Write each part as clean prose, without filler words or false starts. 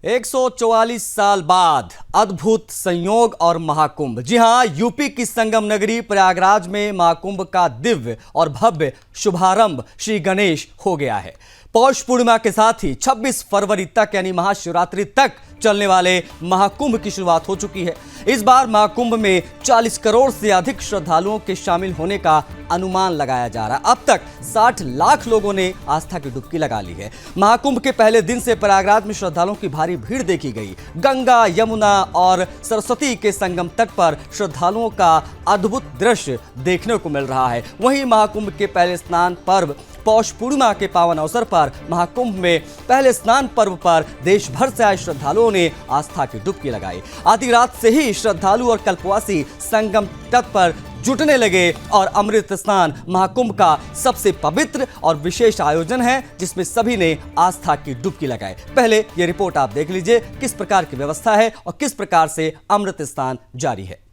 144 साल बाद अद्भुत संयोग और महाकुंभ। जी हां, यूपी की संगम नगरी प्रयागराज में महाकुंभ का दिव्य और भव्य शुभारंभ श्री गणेश हो गया है। पौष पूर्णिमा के साथ ही 26 फरवरी तक यानी महाशिवरात्रि तक चलने वाले महाकुंभ की शुरुआत हो चुकी है। इस बार महाकुंभ में 40 करोड़ से अधिक श्रद्धालुओं के शामिल होने का अनुमान लगाया जा रहा है। अब तक 60 लाख लोगों ने आस्था की डुबकी लगा ली है। महाकुंभ के पहले दिन से प्रयागराज में श्रद्धालुओं की भारी भीड़ देखी गई। गंगा, यमुना और सरस्वती के संगम तट पर श्रद्धालुओं का अद्भुत दृश्य देखने को मिल रहा है। वहीं महाकुंभ के पहले स्नान पर्व पौष पूर्णिमा के पावन अवसर पर महाकुंभ में पहले स्नान पर्व पर देश भर से आए श्रद्धालुओं ने आस्था की डुबकी लगाई। आधी रात से ही श्रद्धालु और कल्पवासी संगम तट पर जुटने लगे और अमृत स्नान महाकुंभ का सबसे पवित्र और विशेष आयोजन है, जिसमें सभी ने आस्था की डुबकी लगाई। पहले ये रिपोर्ट आप देख लीजिए, किस प्रकार की व्यवस्था है और किस प्रकार से अमृत स्नान जारी है।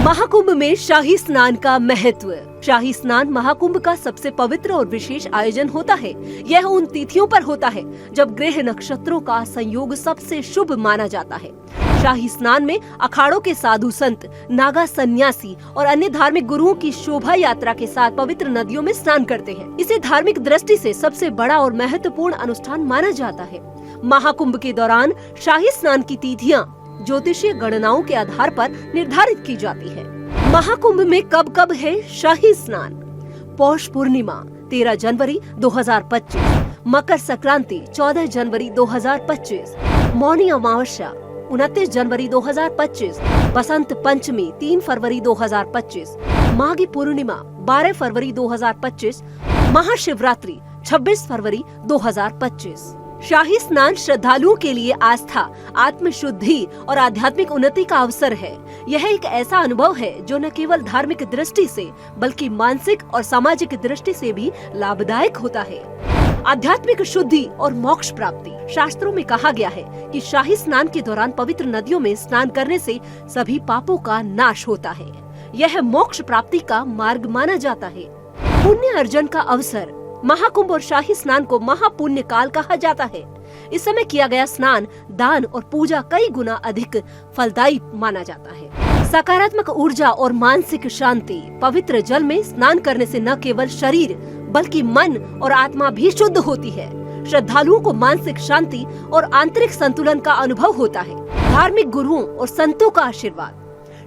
महाकुंभ में शाही स्नान का महत्व। शाही स्नान महाकुंभ का सबसे पवित्र और विशेष आयोजन होता है। यह उन तिथियों पर होता है जब ग्रह नक्षत्रों का संयोग सबसे शुभ माना जाता है। शाही स्नान में अखाड़ों के साधु संत, नागा सन्यासी और अन्य धार्मिक गुरुओं की शोभा यात्रा के साथ पवित्र नदियों में स्नान करते हैं। इसे धार्मिक दृष्टि से सबसे बड़ा और महत्वपूर्ण अनुष्ठान माना जाता है। महाकुंभ के दौरान शाही स्नान की तिथियां ज्योतिषीय गणनाओं के आधार पर निर्धारित की जाती है। महाकुंभ में कब कब है शाही स्नान? पौष पूर्णिमा 13 जनवरी 2025, मकर संक्रांति 14 जनवरी 2025, मौनी अमावस्या 29 जनवरी 2025, बसंत पंचमी 3 फरवरी 2025, माघी पूर्णिमा 12 फरवरी 2025, महाशिवरात्रि 26 फरवरी 2025। शाही स्नान श्रद्धालुओं के लिए आस्था, आत्मशुद्धि और आध्यात्मिक उन्नति का अवसर है। यह एक ऐसा अनुभव है जो न केवल धार्मिक दृष्टि से बल्कि मानसिक और सामाजिक दृष्टि से भी लाभदायक होता है। आध्यात्मिक शुद्धि और मोक्ष प्राप्ति। शास्त्रों में कहा गया है कि शाही स्नान के दौरान पवित्र नदियों में स्नान करने से सभी पापों का नाश होता है। यह मोक्ष प्राप्ति का मार्ग माना जाता है। पुण्य अर्जन का अवसर। महाकुंभ और शाही स्नान को महापुण्य काल कहा जाता है। इस समय किया गया स्नान, दान और पूजा कई गुना अधिक फलदायी माना जाता है। सकारात्मक ऊर्जा और मानसिक शांति। पवित्र जल में स्नान करने से न केवल शरीर बल्कि मन और आत्मा भी शुद्ध होती है। श्रद्धालुओं को मानसिक शांति और आंतरिक संतुलन का अनुभव होता है। धार्मिक गुरुओं और संतों का आशीर्वाद।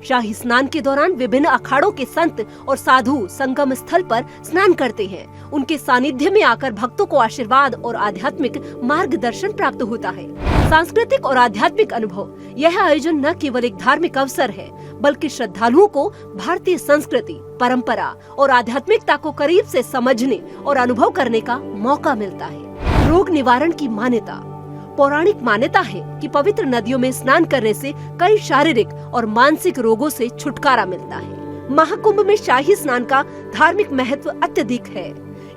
शाही स्नान के दौरान विभिन्न अखाड़ों के संत और साधु संगम स्थल पर स्नान करते हैं। उनके सानिध्य में आकर भक्तों को आशीर्वाद और आध्यात्मिक मार्गदर्शन प्राप्त होता है। सांस्कृतिक और आध्यात्मिक अनुभव। यह आयोजन न केवल एक धार्मिक अवसर है बल्कि श्रद्धालुओं को भारतीय संस्कृति, परंपरा और आध्यात्मिकता को करीब से समझने और अनुभव करने का मौका मिलता है। रोग निवारण की मान्यता। पौराणिक मान्यता है कि पवित्र नदियों में स्नान करने से कई शारीरिक और मानसिक रोगों से छुटकारा मिलता है। महाकुंभ में शाही स्नान का धार्मिक महत्व अत्यधिक है।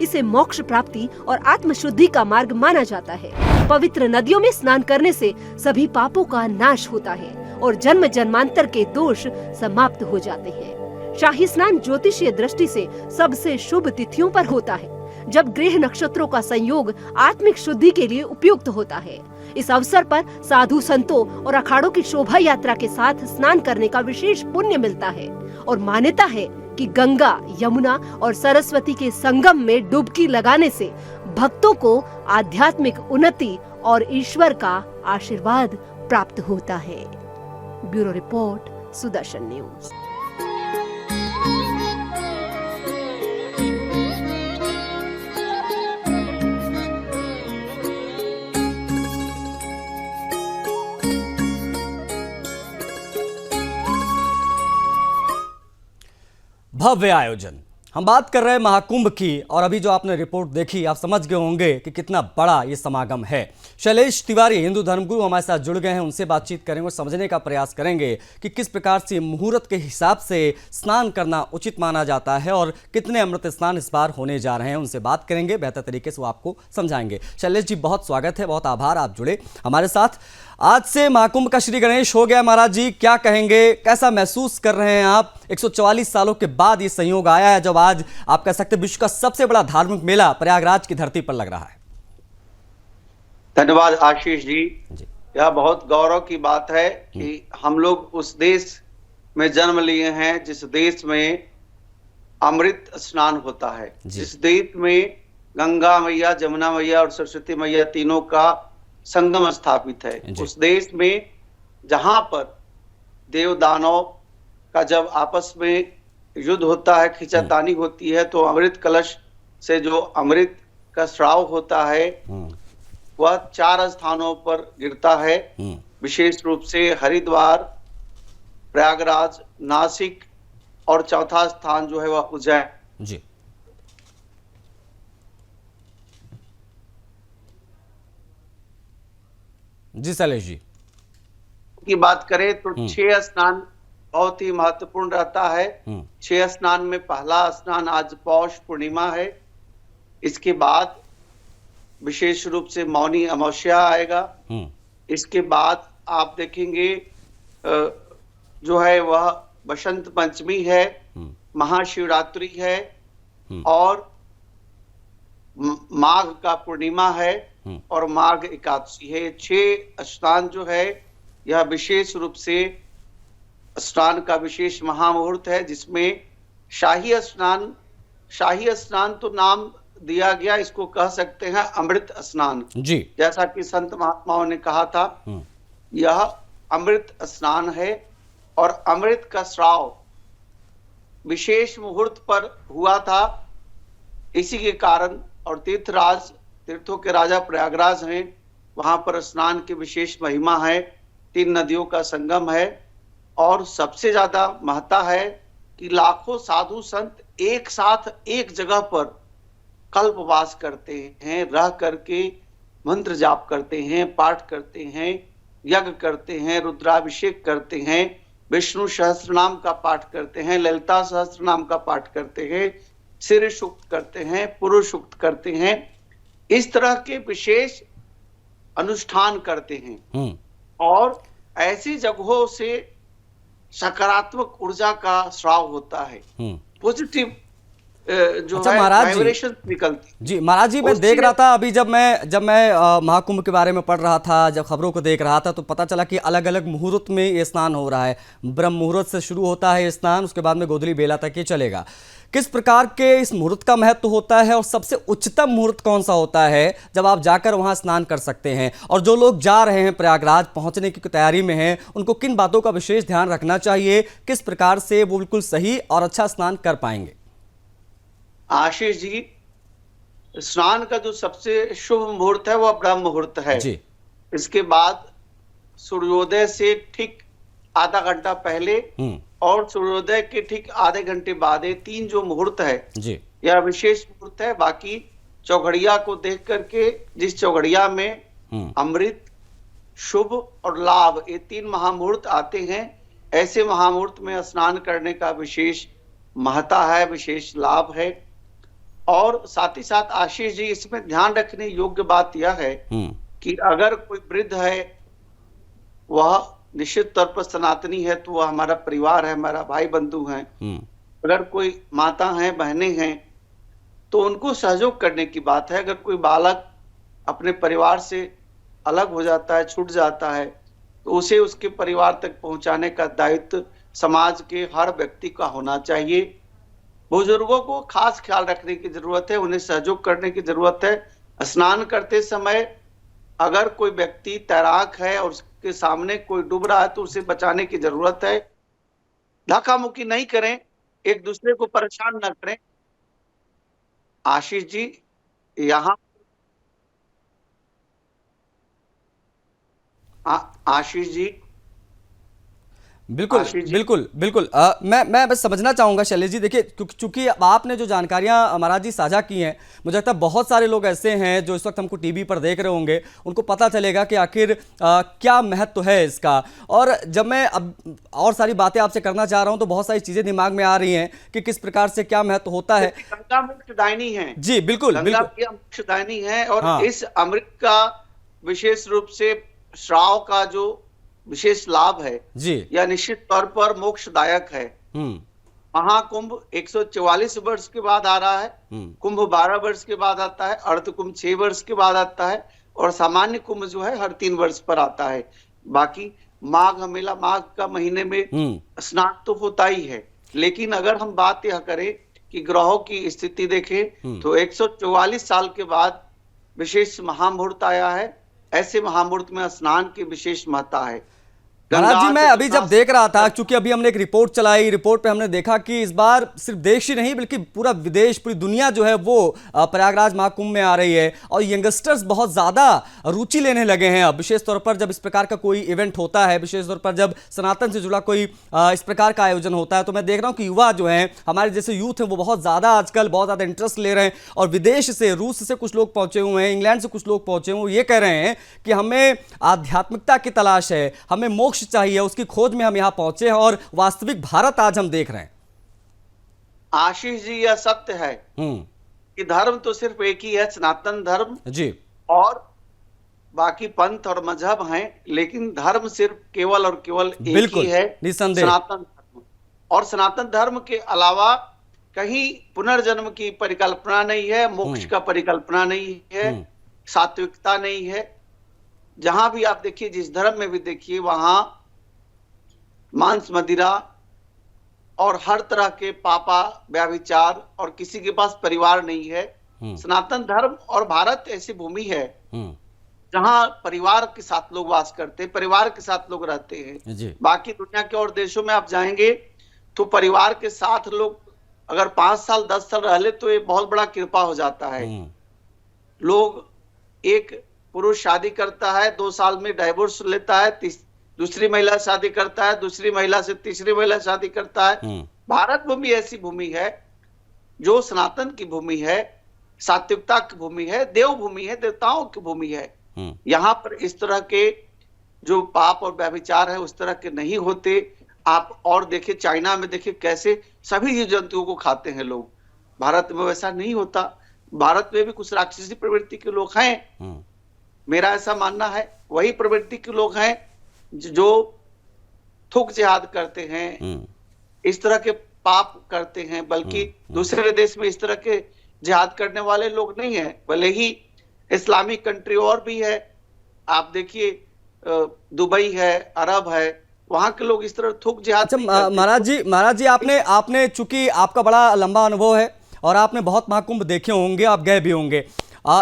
इसे मोक्ष प्राप्ति और आत्मशुद्धि का मार्ग माना जाता है। पवित्र नदियों में स्नान करने से सभी पापों का नाश होता है और जन्म जन्मांतर के दोष समाप्त हो जाते हैं। शाही स्नान ज्योतिषीय दृष्टि से सबसे शुभ तिथियों पर होता है, जब ग्रह नक्षत्रों का संयोग आत्मिक शुद्धि के लिए उपयुक्त होता है। इस अवसर पर साधु संतों और अखाड़ों की शोभा यात्रा के साथ स्नान करने का विशेष पुण्य मिलता है और मान्यता है कि गंगा, यमुना और सरस्वती के संगम में डुबकी लगाने से भक्तों को आध्यात्मिक उन्नति और ईश्वर का आशीर्वाद प्राप्त होता है। Bureau report, Sudarshan news. भव्य आयोजन। हम बात कर रहे हैं महाकुंभ की, और अभी जो आपने रिपोर्ट देखी आप समझ गए होंगे कि कितना बड़ा ये समागम है। शैलेश तिवारी हिंदू धर्मगुरु हमारे साथ जुड़ गए हैं, उनसे बातचीत करेंगे और समझने का प्रयास करेंगे कि किस प्रकार से मुहूर्त के हिसाब से स्नान करना उचित माना जाता है और कितने अमृत स्नान इस बार होने जा रहे हैं। उनसे बात करेंगे, बेहतर तरीके से वो आपको समझाएंगे। शैलेश जी, बहुत स्वागत है, बहुत आभार आप जुड़े हमारे साथ। आज से महाकुंभ का श्री गणेश हो गया। महाराज जी, क्या कहेंगे, कैसा महसूस कर रहे हैं आप? 144 सालों के बाद ये संयोग आया है जब आज आप कह सकते हैं विश्व का सबसे बड़ा धार्मिक मेला प्रयागराज की धरती पर लग रहा है। धन्यवाद आशीष जी। यह बहुत गौरव की बात है कि हम लोग उस देश में जन्म लिए हैं जिस देश में अमृत स्नान होता है, जिस देश में गंगा मैया, जमुना मैया और सरस्वती मैया तीनों का संगम स्थापित है, उस देश में जहां पर देव दानव का जब आपस में युद्ध होता है, खींचातानी होती है, तो अमृत कलश से जो अमृत का स्राव होता है वह 4 स्थानों पर गिरता है, विशेष रूप से हरिद्वार, प्रयागराज, नासिक और चौथा स्थान जो है वह उज्जैन। जी जी शैलेश जी की बात करें तो 6 स्नान बहुत ही महत्वपूर्ण रहता है। 6 स्नान में पहला स्नान आज पौष पूर्णिमा है, इसके बाद विशेष रूप से मौनी अमावस्या आएगा, इसके बाद आप देखेंगे जो है वह बसंत पंचमी है, महाशिवरात्रि है और माघ का पूर्णिमा है और माघ एकादशी है। 6 स्नान जो है यह विशेष रूप से स्नान का विशेष महामुहूर्त है, जिसमें शाही स्नान तो नाम दिया गया, इसको कह सकते हैं अमृत स्नान जी, जैसा कि संत महात्माओं ने कहा था। यह अमृत स्नान है और अमृत का स्राव विशेष मुहूर्त पर हुआ था, इसी के कारण, और तीर्थों के राजा प्रयागराज हैं, वहां पर स्नान की विशेष महिमा है, 3 नदियों का संगम है और सबसे ज्यादा महत्ता है कि लाखों साधु संत एक साथ एक जगह पर कल्पवास करते हैं, रह करके मंत्र जाप करते हैं, पाठ करते हैं, यज्ञ करते हैं, रुद्राभिषेक करते हैं, विष्णु सहस्त्रनाम का पाठ करते हैं, ललिता सहस्त्रनाम का पाठ करते हैं, सिर सूक्त करते हैं, पुरुष सूक्त करते हैं, इस तरह के विशेष अनुष्ठान करते हैं और ऐसी जगहों से सकारात्मक ऊर्जा का स्राव होता है, पॉजिटिव जो है वाइब्रेशन निकलती। जी महाराज जी, मैं देख रहा था अभी जब मैं महाकुंभ के बारे में पढ़ रहा था, जब खबरों को देख रहा था तो पता चला कि अलग अलग मुहूर्त में ये स्नान हो रहा है। ब्रह्म मुहूर्त से शुरू होता है ये स्नान, उसके बाद में गोधूली बेला तक ये चलेगा। किस प्रकार के इस मुहूर्त का महत्व होता है और सबसे उच्चतम मुहूर्त कौन सा होता है जब आप जाकर वहां स्नान कर सकते हैं? और जो लोग जा रहे हैं प्रयागराज पहुंचने की तैयारी में हैं, उनको किन बातों का विशेष ध्यान रखना चाहिए? किस प्रकार से वो बिल्कुल सही और अच्छा स्नान कर पाएंगे? आशीष जी, स्नान का जो सबसे शुभ मुहूर्त है वह ब्रह्म मुहूर्त है जी। इसके बाद सूर्योदय से ठीक आधा घंटा पहले और सूर्योदय के ठीक आधे घंटे बाद, 3 जो मुहूर्त है जी, यह विशेष मुहूर्त है। बाकी चौघड़िया को देख करके, जिस चौघड़िया में अमृत, शुभ और लाभ, ये 3 महामुहूर्त आते हैं, ऐसे महामुहूर्त में स्नान करने का विशेष महत्ता है, विशेष लाभ है। और साथ ही साथ आशीष जी, इसमें ध्यान रखने योग्य बात यह है कि अगर कोई वृद्ध है, वह निश्चित तौर पर सनातनी है तो वह हमारा परिवार है, हमारा भाई बंधु है। अगर कोई माता है, बहनें हैं, तो उनको सहयोग करने की बात है। अगर कोई बालक अपने परिवार से अलग हो जाता है, छूट जाता है, तो उसे उसके परिवार तक पहुंचाने का दायित्व समाज के हर व्यक्ति का होना चाहिए। बुजुर्गों को खास ख्याल रखने की जरूरत है, उन्हें सहयोग करने की जरूरत है। स्नान करते समय अगर कोई व्यक्ति तैराक है और उसके सामने कोई डूब रहा है तो उसे बचाने की जरूरत है। धक्का-मुक्की नहीं करें, एक दूसरे को परेशान न करें। आशीष जी, यहाँ आशीष जी, बिल्कुल बिल्कुल बिल्कुल। मैं बस समझना चाहूंगा शैलेश जी, देखिए चूंकि आपने जो जानकारियां महाराज जी साझा की हैं, मुझे लगता है बहुत सारे लोग ऐसे हैं जो इस वक्त हमको टीवी पर देख रहे होंगे, उनको पता चलेगा कि आखिर क्या महत्व है इसका। और जब मैं अब और सारी बातें आपसे करना चाह रहा हूं तो बहुत सारी चीजें दिमाग में आ रही हैं कि किस प्रकार से क्या महत्व होता है। गंगा मोक्षदायिनी है जी बिल्कुल गंगा बिल्कुल। मोक्षदायिनी है, और हाँ। इस अमृत का विशेष रूप से श्राव का जो विशेष लाभ है जी। यह निश्चित तौर पर मोक्षदायक है। महाकुंभ 144 वर्ष के बाद आ रहा है, कुंभ 12 वर्ष के बाद आता है, अर्ध कुंभ 6 वर्ष के बाद आता है, और सामान्य कुंभ जो है हर 3 वर्ष पर आता है। बाकी माघ मेला, माघ का महीने में स्नान तो होता ही है। लेकिन अगर हम बात यह करें कि ग्रहों की स्थिति देखें तो 144 साल के बाद विशेष महामुहूर्त आया है। ऐसे महामुहूर्त में स्नान की विशेष महत्ता है। महाराज जी, मैं अभी जब देख रहा था, क्योंकि अभी हमने एक रिपोर्ट चलाई, रिपोर्ट पे हमने देखा कि इस बार सिर्फ देश ही नहीं बल्कि पूरा विदेश, पूरी दुनिया जो है वो प्रयागराज महाकुंभ में आ रही है, और यंगस्टर्स बहुत ज्यादा रुचि लेने लगे हैं अब, विशेष तौर पर जब इस प्रकार का कोई इवेंट होता है, विशेष तौर पर जब सनातन से जुड़ा कोई इस प्रकार का आयोजन होता है। तो मैं देख रहा हूँ कि युवा जो है, हमारे जैसे यूथ है, वो बहुत ज्यादा आजकल बहुत ज्यादा इंटरेस्ट ले रहे हैं। और विदेश से, रूस से कुछ लोग पहुंचे हुए हैं, इंग्लैंड से कुछ लोग पहुंचे हुए हैं, वो ये कह रहे हैं कि हमें आध्यात्मिकता की तलाश है, हमें मोक्ष चाहिए, उसकी खोज में हम यहां पहुंचे हैं, और वास्तविक भारत आज हम देख रहे हैं। आशीष जी, यह सत्य है कि धर्म तो सिर्फ एक ही है, सनातन धर्म जी, और बाकी पंथ और मजहब हैं, लेकिन धर्म सिर्फ केवल और केवल एक ही है, सनातन धर्म। और सनातन धर्म के अलावा कहीं पुनर्जन्म की परिकल्पना नहीं है, मोक्ष का परिकल्पना नहीं है, सात्विकता नहीं है। जहां भी आप देखिए, जिस धर्म में भी देखिए, वहां मांस मदिरा और हर तरह के पापा व्याभिचार, और किसी के पास परिवार नहीं है। सनातन धर्म और भारत ऐसी भूमि है जहां परिवार के साथ लोग वास करते हैं, परिवार के साथ लोग रहते हैं। बाकी दुनिया के और देशों में आप जाएंगे तो परिवार के साथ लोग अगर 5 साल 10 साल रह ले तो ये बहुत बड़ा कृपा हो जाता है। लोग, एक पुरुष शादी करता है, 2 साल में डाइवोर्स लेता है, दूसरी महिला शादी करता है, दूसरी महिला से तीसरी महिला शादी करता है। भारत भूमि ऐसी भूमि है जो सनातन की भूमि है, सात्विकता की भूमि है, देव भूमि है, देवताओं की भूमि है। यहाँ पर इस तरह के जो पाप और व्यभिचार है उस तरह के नहीं होते। आप और देखिए, चाइना में देखिए कैसे सभी जीव जंतुओं को खाते हैं लोग। भारत में वैसा नहीं होता। भारत में भी कुछ राक्षसी प्रवृत्ति के लोग हैं, मेरा ऐसा मानना है। वही प्रवृत्ति के लोग हैं जो थूक जिहाद करते हैं, इस तरह के पाप करते हैं। बल्कि दूसरे देश में इस तरह के जिहाद करने वाले लोग नहीं है, भले ही इस्लामिक कंट्री और भी है। आप देखिए, दुबई है, अरब है, वहां के लोग इस तरह थूक जिहाद। अच्छा महाराज जी, आपने चूंकि आपका बड़ा लंबा अनुभव है और आपने बहुत महाकुंभ देखे होंगे, आप गए भी होंगे,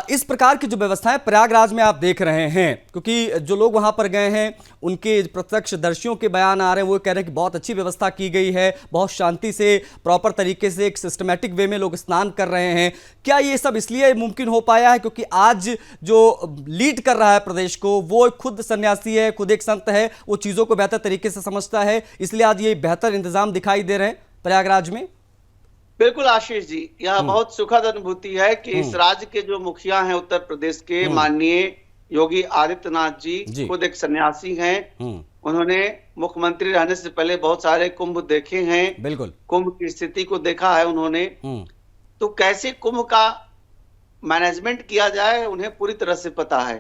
इस प्रकार की जो व्यवस्थाएं प्रयागराज में आप देख रहे हैं, क्योंकि जो लोग वहां पर गए हैं उनके प्रत्यक्षदर्शियों के बयान आ रहे हैं, वो कह रहे हैं कि बहुत अच्छी व्यवस्था की गई है, बहुत शांति से, प्रॉपर तरीके से, एक सिस्टमेटिक वे में लोग स्नान कर रहे हैं। क्या ये सब इसलिए मुमकिन हो पाया है क्योंकि आज जो लीड कर रहा है प्रदेश को वो खुद सन्यासी है, खुद एक संत है, वो चीज़ों को बेहतर तरीके से समझता है, इसलिए आज ये बेहतर इंतजाम दिखाई दे रहे हैं प्रयागराज में? बिल्कुल आशीष जी, यह बहुत सुखद अनुभूति है कि इस राज्य के जो मुखिया हैं उत्तर प्रदेश के, माननीय योगी आदित्यनाथ जी खुद एक सन्यासी हैं। उन्होंने मुख्यमंत्री रहने से पहले बहुत सारे कुंभ देखे हैं, बिल्कुल कुंभ की स्थिति को देखा है उन्होंने। तो कैसे कुंभ का मैनेजमेंट किया जाए उन्हें पूरी तरह से पता है।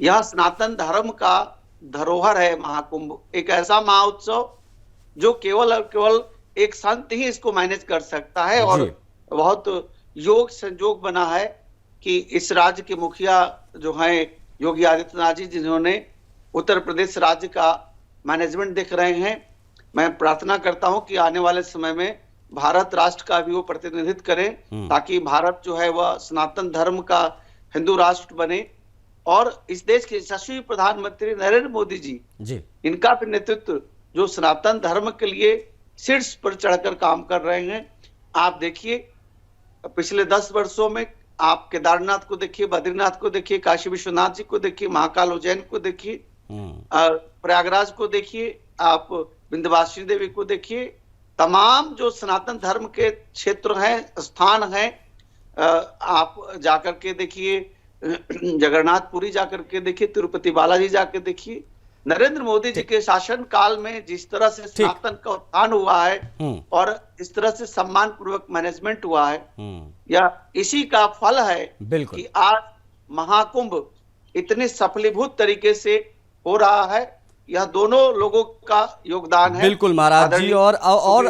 यह सनातन धर्म का धरोहर है महाकुंभ, एक ऐसा महाउत्सव जो केवल और केवल एक संत ही इसको मैनेज कर सकता है। और बहुत योग संजोग बना है कि इस राज्य के मुखिया जो हैं योगी आदित्यनाथ जी, जिन्होंने उत्तर प्रदेश राज्य का मैनेजमेंट देख रहे हैं। मैं प्रार्थना करता हूं कि आने वाले समय में भारत राष्ट्र का भी वो प्रतिनिधित्व करें, ताकि भारत जो है वह सनातन धर्म का हिंदू राष्ट्र बने। और इस देश के यशस्वी प्रधानमंत्री नरेंद्र मोदी जी, इनका भी नेतृत्व जो सनातन धर्म के लिए शीर्ष पर चढ़कर काम कर रहे हैं। आप देखिए, पिछले 10 वर्षों में आप केदारनाथ को देखिए, बद्रीनाथ को देखिए, काशी विश्वनाथ जी को देखिए, महाकाल उज्जैन को देखिए, प्रयागराज को देखिए, आप विंध्यवासिनी देवी को देखिए, तमाम जो सनातन धर्म के क्षेत्र हैं, स्थान हैं, आप जाकर के देखिए, जगन्नाथपुरी जाकर के देखिए, तिरुपति बालाजी जाकर देखिए। नरेंद्र मोदी जी के शासन काल में जिस तरह से सनातन का उत्थान हुआ है और इस तरह से सम्मान पूर्वक मैनेजमेंट हुआ है, या इसी का फल है कि आज महाकुंभ इतने सफलीभूत तरीके से हो रहा है। यह दोनों लोगों का योगदान है। बिल्कुल महाराज जी, और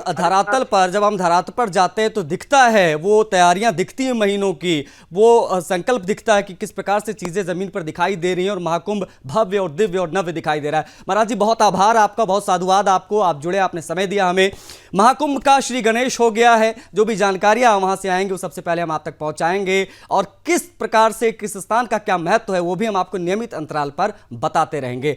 धरातल पर जब हम धरातल पर जाते हैं तो दिखता है, वो तैयारियां दिखती हैं महीनों की, वो संकल्प दिखता है कि किस प्रकार से चीजें जमीन पर दिखाई दे रही हैं और महाकुंभ भव्य और दिव्य और नव्य दिखाई दे रहा है। महाराज जी बहुत आभार आपका, बहुत साधुवाद आपको, आप जुड़े, आपने समय दिया हमें। महाकुंभ का श्री गणेश हो गया है, जो भी जानकारियां वहां से आएंगी वो सबसे पहले हम आप तक पहुंचाएंगे, और किस प्रकार से किस स्थान का क्या महत्व है वो भी हम आपको नियमित अंतराल पर बताते रहेंगे।